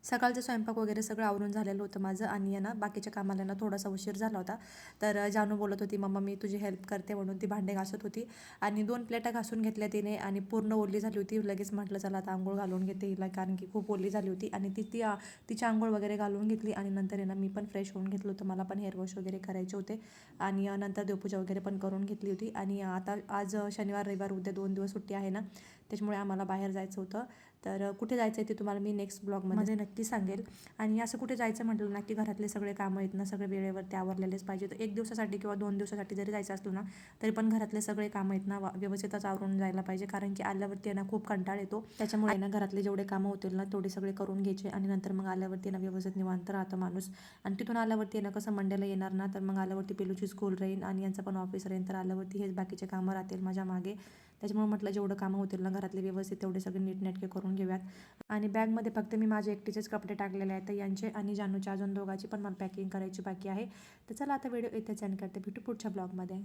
सकाळचं स्वयंपाक वगैरे सगळं आवरून झालेलं होतं माझं आणि आहे ना बाकीच्या कामाला ना थोडासा उशीर झाला होता. तर जानू बोलत होती, "मम्मा मी तुझी हेल्प करते" म्हणून ती भांडे घासत होती आणि 2 प्लेटा घासून घेतल्या तिने आणि पूर्ण ओली झाली होती. लगेच म्हटलं चला आता अंघोळ घालून घेते हिला, कारण की खूप ओली झाली होती आणि तिची अंघोळ वगैरे घालून घेतली आणि नंतर आहे ना मी पण फ्रेश होऊन घेतलं होतं. मला पण हेअर वॉश वगैरे करायचे होते आणि नंतर देवपूजा वगैरे पण करून घेतली होती आणि आता आज शनिवार रविवार उद्या 2 दिवस सुट्टी आहे ना, त्याच्यामुळे आम्हाला बाहेर जायचं होतं. तर कुठे जायचं आहे ते तुम्हाला मी नेक्स्ट ब्लॉगमध्ये नक्की सांगेल. आणि असं कुठे जायचं म्हटलं ना की घरातले सगळे कामं आहेत ना सगळे वेळेवरती आवरलेलेच पाहिजे. तर 1 दिवसासाठी किंवा 2 दिवसासाठी जरी जायचं असलं ना तरी पण घरातले सगळे कामं आहेत ना व्यवस्थितच आवरून जायला पाहिजे, कारण की आल्यावरती ना खूप कंटाळ येतो. त्याच्यामुळे ना घरातले जेवढे कामं होतील ना तेवढे सगळे करून घ्यायचे आणि नंतर मग आल्यावरती ना व्यवस्थित निवांत राहतं माणूस. आणि तिथून आल्यावरती ना कसं मंडेला येणार ना, तर मग आल्यावरती पिलूची स्कूल राहील आणि यांचं पण ऑफिस राहील, तर आल्यावरती हेच बाकीचे कामं राहतील माझ्या मागे. त्याच्यामुळे म्हटलं जेवढं कामं होतील ना घरातले व्यवस्थित तेवढे सगळे नीटनेटके करून घेऊयात. आणि बॅगमध्ये फक्त मी माझे एकटीचेच कपडे टाकलेले आहेत, तर यांचे आणि जानूच्या अजून दोघांची पण मला पॅकिंग करायची बाकी आहे. तर चला आता व्हिडिओ इथेच एंड करते, भेटू पुढच्या ब्लॉगमध्ये.